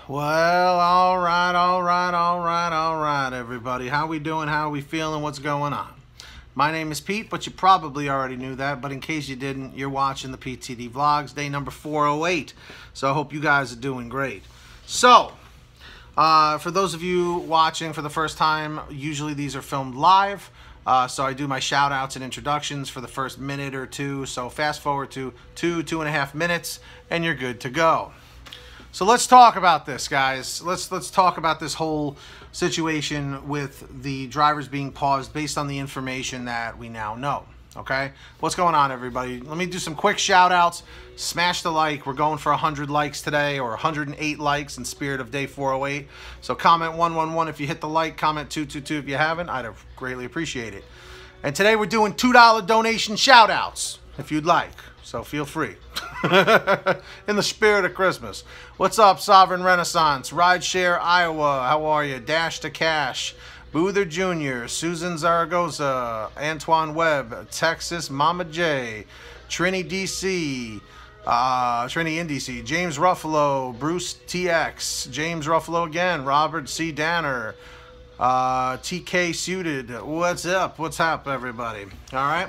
Well, all right, everybody. How we doing? How are we feeling? What's going on? My name is Pete, but you probably already knew that. But in case you didn't, you're watching the PTD Vlogs, day number 408. So I hope you guys are doing great. So, for those of you watching for the first time, usually these are filmed live. So I do my shout outs and introductions for the first minute or two. So fast forward to 2.5 minutes, and you're good to go. So let's talk about this, guys. Let's talk about this whole situation with the drivers being paused based on the information that we now know. Okay, what's going on, everybody? Let me do some quick shout outs. Smash the like. We're going for 100 likes today, or 108 likes in spirit of day 408. So comment 111 if you hit the like, comment 222 if you haven't. I'd greatly appreciate it. And today we're doing $2 donation shout outs if you'd like. So feel free. In the spirit of Christmas. What's up, Sovereign Renaissance, Rideshare Iowa, how are you? Dash to Cash, Boother Jr., Susan Zaragoza, Antoine Webb, Texas Mama J, Trini DC, Trini in DC, James Ruffalo, Bruce TX, James Ruffalo again, Robert C. Danner, TK Suited. What's up? What's up, everybody? All right.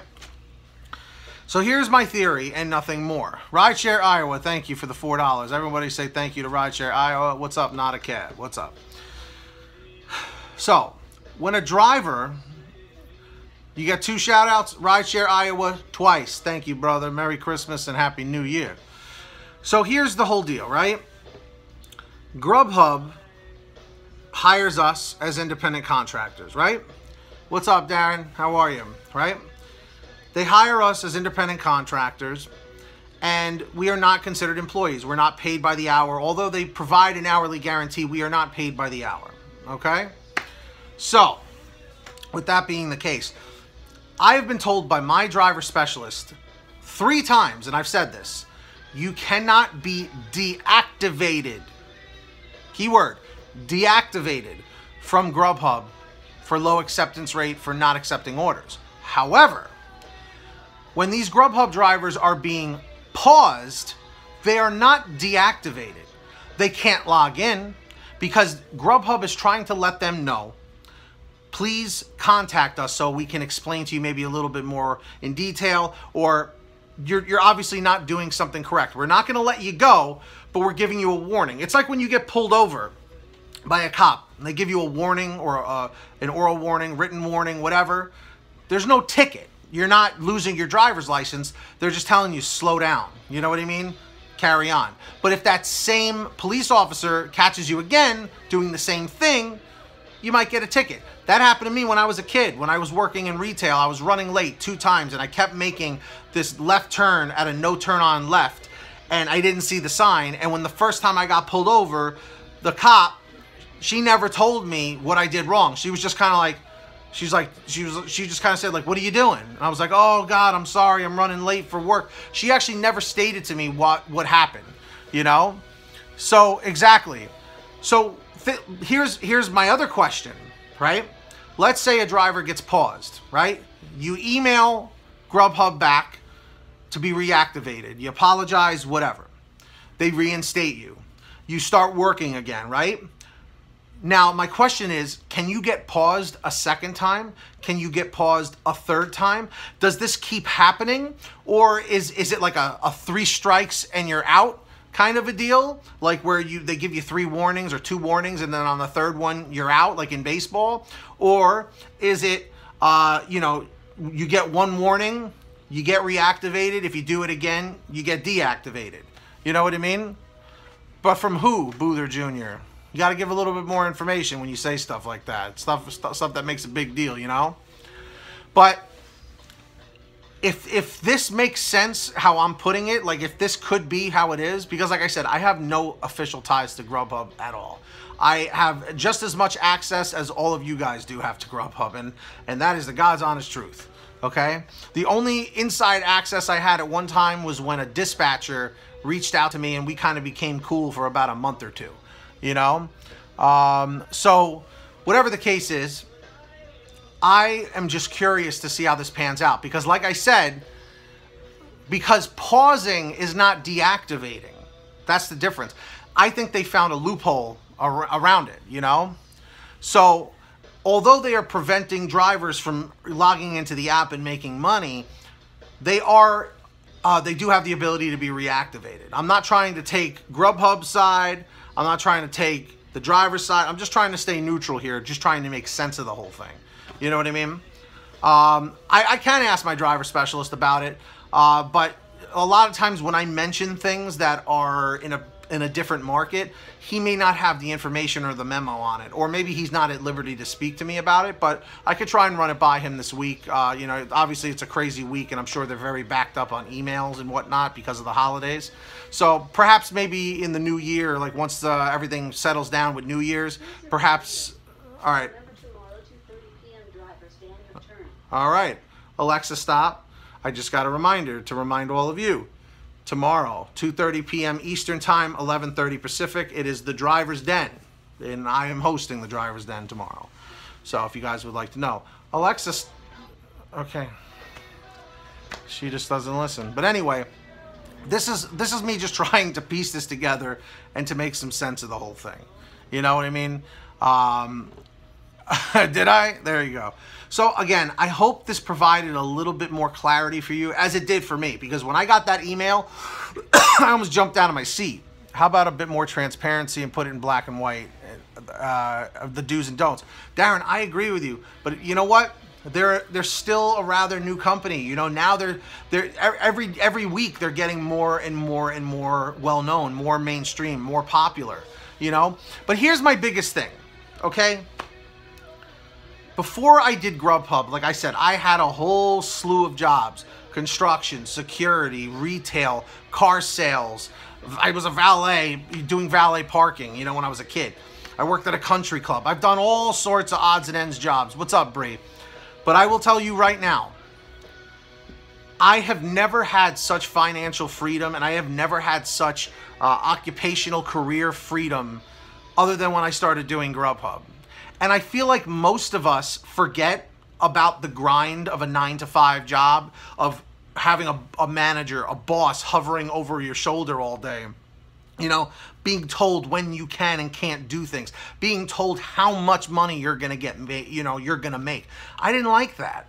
So here's my theory and nothing more. Rideshare Iowa, thank you for the $4. Everybody say thank you to Rideshare Iowa. What's up, Not a Cab? What's up? So, when a driver, you get 2 shout outs, Rideshare Iowa twice. Thank you, brother. Merry Christmas and Happy New Year. So here's the whole deal, right? GrubHub hires us as independent contractors, right? What's up, Darren? How are you? Right? They hire us as independent contractors, and we are not considered employees. We're not paid by the hour. Although they provide an hourly guarantee, we are not paid by the hour, okay? So, with that being the case, I have been told by my driver specialist 3 times, and I've said this, you cannot be deactivated, keyword, deactivated from GrubHub for low acceptance rate for not accepting orders. However, when these GrubHub drivers are being paused, they are not deactivated. They can't log in because GrubHub is trying to let them know, please contact us so we can explain to you maybe a little bit more in detail, or you're obviously not doing something correct. We're not going to let you go, but we're giving you a warning. It's like when you get pulled over by a cop and they give you a warning, or an oral warning, written warning, whatever. There's no ticket. You're not losing your driver's license. They're just telling you, slow down. You know what I mean? Carry on. But if that same police officer catches you again doing the same thing, you might get a ticket. That happened to me when I was a kid. When I was working in retail, I was running late 2 times, and I kept making this left turn at a no turn on left, and I didn't see the sign. And when the first time I got pulled over, the cop, she never told me what I did wrong. She was just kind of like, she just kind of said, like, what are you doing? And I was like, oh God, I'm sorry, I'm running late for work. She actually never stated to me what happened, you know? So, exactly. So, here's my other question, right? Let's say a driver gets paused, right? You email GrubHub back to be reactivated. You apologize, whatever. They reinstate you. You start working again, right? Now, my question is, can you get paused a second time? Can you get paused a third time? Does this keep happening? Or is it like a 3 strikes and you're out kind of a deal? Like where they give you 3 warnings or 2 warnings, and then on the 3rd one, you're out, like in baseball? Or is it, you know, you get 1 warning, you get reactivated. If you do it again, you get deactivated. You know what I mean? But from who, Boother Jr.? You got to give a little bit more information when you say stuff like that. Stuff that makes a big deal, you know? But if this makes sense how I'm putting it, like if this could be how it is, because like I said, I have no official ties to GrubHub at all. I have just as much access as all of you guys do have to GrubHub, and that is the God's honest truth, okay? The only inside access I had at one time was when a dispatcher reached out to me, and we kind of became cool for about a month or 2. You know, so whatever the case is, I am just curious to see how this pans out, because like I said, because pausing is not deactivating. That's the difference. I think they found a loophole around it, you know? So although they are preventing drivers from logging into the app and making money, they do have the ability to be reactivated. I'm not trying to take GrubHub's side. I'm not trying to take the driver's side. I'm just trying to stay neutral here, just trying to make sense of the whole thing. You know what I mean? I can ask my driver specialist about it, but a lot of times when I mention things that are in a different market, he may not have the information or the memo on it, or maybe he's not at liberty to speak to me about it, but I could try and run it by him this week. You know, obviously it's a crazy week, and I'm sure they're very backed up on emails and whatnot because of the holidays. So perhaps maybe in the new year, like once everything settles down with New Year's, perhaps, all right. All right, Alexa, stop. I just got a reminder to remind all of you. Tomorrow, 2:30 p.m. Eastern Time, 11:30 Pacific, it is the Driver's Den. And I am hosting the Driver's Den tomorrow. So if you guys would like to know. Alexa, okay. She just doesn't listen. But anyway, this is me just trying to piece this together and to make some sense of the whole thing. You know what I mean? Did I? There you go. So again, I hope this provided a little bit more clarity for you, as it did for me, because when I got that email, I almost jumped out of my seat. How about a bit more transparency and put it in black and white, of the do's and don'ts? Darren, I agree with you, but you know what? They're still a rather new company. You know, now they're every week they're getting more and more and more well known, more mainstream, more popular. You know, but here's my biggest thing. Okay. Before I did GrubHub, like I said, I had a whole slew of jobs: construction, security, retail, car sales. I was a valet, doing valet parking, you know, when I was a kid. I worked at a country club. I've done all sorts of odds and ends jobs. What's up, Bree? But I will tell you right now, I have never had such financial freedom, and I have never had such occupational career freedom other than when I started doing GrubHub. And I feel like most of us forget about the grind of a 9-to-5 job, of having a manager, a boss hovering over your shoulder all day. You know, being told when you can and can't do things, being told how much money you're going to get, you know, you're going to make. I didn't like that.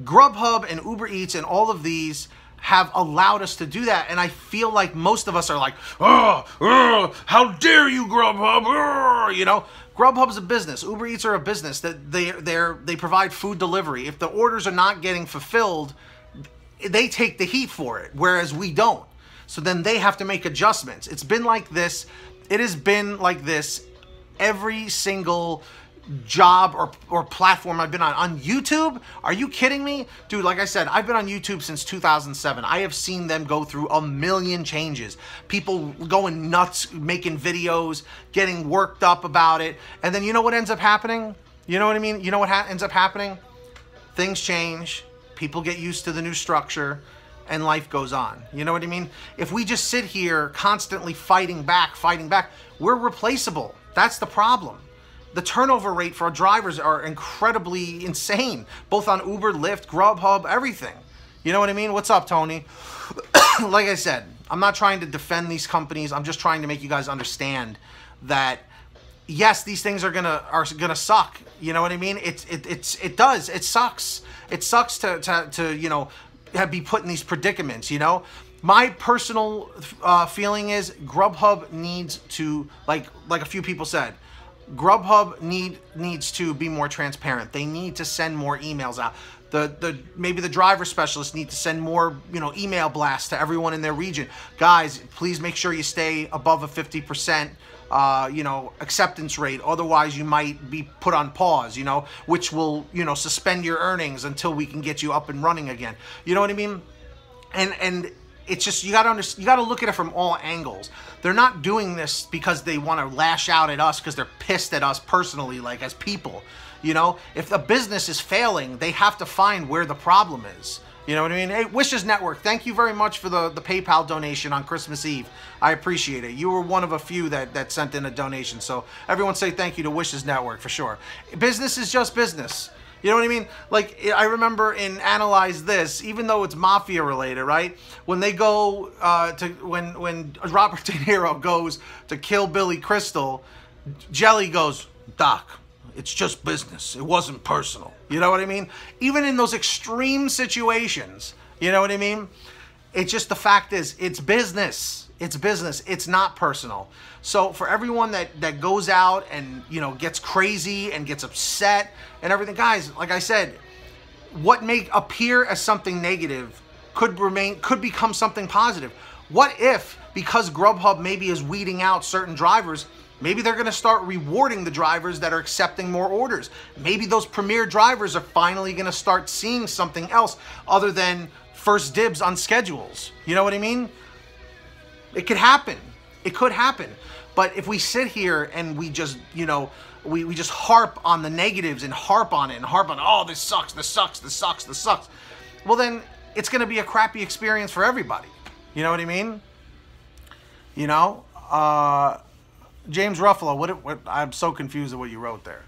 GrubHub and Uber Eats and all of these have allowed us to do that, and I feel like most of us are like, oh, how dare you, GrubHub? Oh, you know, GrubHub's a business. Uber Eats are a business that they provide food delivery. If the orders are not getting fulfilled, they take the heat for it, whereas we don't. So then they have to make adjustments. It's been like this. It has been like this every single job or platform I've been on YouTube. Are you kidding me? Dude, like I said, I've been on YouTube since 2007. I have seen them go through a million changes. People going nuts, making videos, getting worked up about it. And then you know what ends up happening? You know what I mean? You know what ends up happening? Things change. People get used to the new structure, and life goes on. You know what I mean? If we just sit here constantly fighting back, we're replaceable. That's the problem. The turnover rate for our drivers are incredibly insane, both on Uber, Lyft, GrubHub, everything. You know what I mean? What's up, Tony? Like I said, I'm not trying to defend these companies. I'm just trying to make you guys understand that yes, these things are gonna suck. You know what I mean? It does. It sucks. It sucks to you know, be put in these predicaments. You know. My personal feeling is GrubHub needs to, like a few people said, GrubHub needs to be more transparent. They need to send more emails out. Maybe the driver specialists need to send more, you know, email blasts to everyone in their region. Guys, please make sure you stay above a 50% you know, acceptance rate. Otherwise, you might be put on pause, you know, which will, you know, suspend your earnings until we can get you up and running again. You know what I mean? And it's just, you gotta look at it from all angles. They're not doing this because they want to lash out at us because they're pissed at us personally, like as people. You know, if the business is failing, they have to find where the problem is. You know what I mean? Hey, Wishes Network, thank you very much for the PayPal donation on Christmas Eve. I appreciate it. You were one of a few that sent in a donation. So everyone say thank you to Wishes Network for sure. Business is just business. You know what I mean? Like, I remember in Analyze This, even though it's mafia related, right? When they go when Robert De Niro goes to kill Billy Crystal, Jelly goes, Doc, it's just business. It wasn't personal. You know what I mean? Even in those extreme situations, you know what I mean? It's just, the fact is, it's business. It's business. It's not personal. So for everyone that goes out and, you know, gets crazy and gets upset and everything, guys, like I said, what may appear as something negative could become something positive. What if, because GrubHub maybe is weeding out certain drivers, maybe they're going to start rewarding the drivers that are accepting more orders. Maybe those premier drivers are finally going to start seeing something else other than first dibs on schedules. You know what I mean? It could happen. It could happen. But if we sit here and we just, you know, we just harp on the negatives and harp on it and harp on, oh, this sucks, this sucks, this sucks, this sucks, well, then it's going to be a crappy experience for everybody. You know what I mean? You know? James Ruffalo, what I'm so confused at what you wrote there.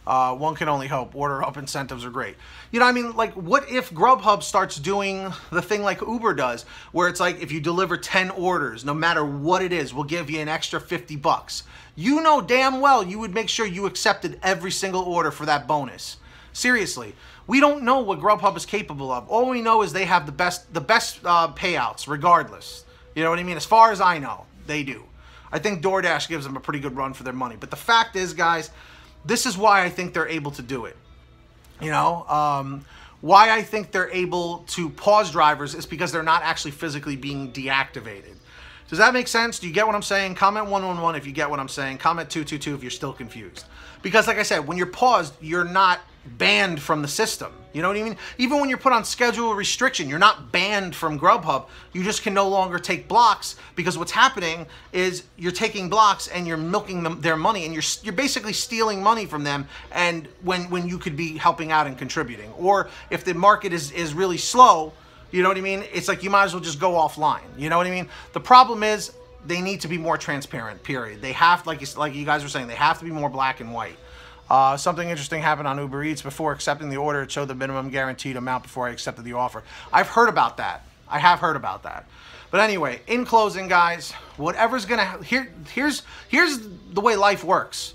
One can only hope. Order up incentives are great. You know, I mean, like, what if GrubHub starts doing the thing like Uber does, where it's like, if you deliver 10 orders, no matter what it is, we'll give you an extra $50. You know damn well you would make sure you accepted every single order for that bonus. Seriously, we don't know what GrubHub is capable of. All we know is they have the best payouts, regardless. You know what I mean? As far as I know, they do. I think DoorDash gives them a pretty good run for their money. But the fact is, guys, this is why I think they're able to do it. You know, why I think they're able to pause drivers is because they're not actually physically being deactivated. Does that make sense? Do you get what I'm saying? Comment 111 if you get what I'm saying. Comment 222 if you're still confused. Because like I said, when you're paused, you're not banned from the system. You know what I mean? Even when you're put on schedule restriction, you're not banned from GrubHub. You just can no longer take blocks, because what's happening is you're taking blocks and you're milking their money, and you're basically stealing money from them, and when you could be helping out and contributing. Or if the market is really slow, you know what I mean? It's like you might as well just go offline. You know what I mean? The problem is they need to be more transparent, period. They have, like you guys were saying, they have to be more black and white. Something interesting happened on Uber Eats. Before accepting the order, it showed the minimum guaranteed amount before I accepted the offer. I've heard about that. I have heard about that. But anyway, in closing, guys, whatever's gonna here's the way life works.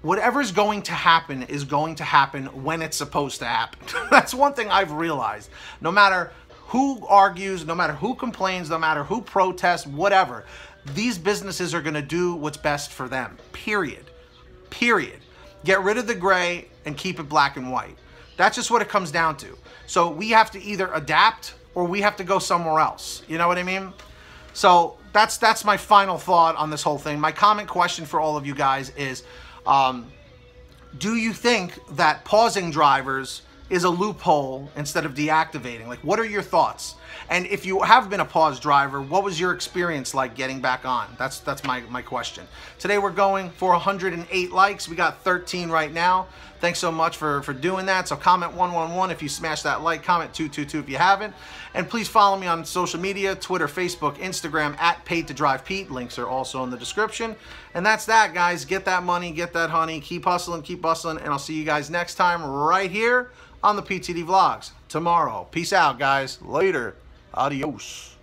Whatever's going to happen is going to happen when it's supposed to happen. That's one thing I've realized. No matter who argues, no matter who complains, no matter who protests, whatever, these businesses are gonna do what's best for them. Period. Period. Get rid of the gray and keep it black and white. That's just what it comes down to. So we have to either adapt or we have to go somewhere else. You know what I mean? So that's my final thought on this whole thing. My comment question for all of you guys is, do you think that pausing drivers is a loophole instead of deactivating? Like, what are your thoughts? And if you have been a pause driver, what was your experience like getting back on? That's my question. Today we're going for 108 likes. We got 13 right now. Thanks so much for doing that. So comment 111 if you smash that like, comment 222 if you haven't. And please follow me on social media, Twitter, Facebook, Instagram, @PaidToDrivePete. Links are also in the description. And that's that, guys. Get that money, get that honey. Keep hustling, keep bustling. And I'll see you guys next time right here on the PTD Vlogs tomorrow. Peace out, guys. Later. Adios.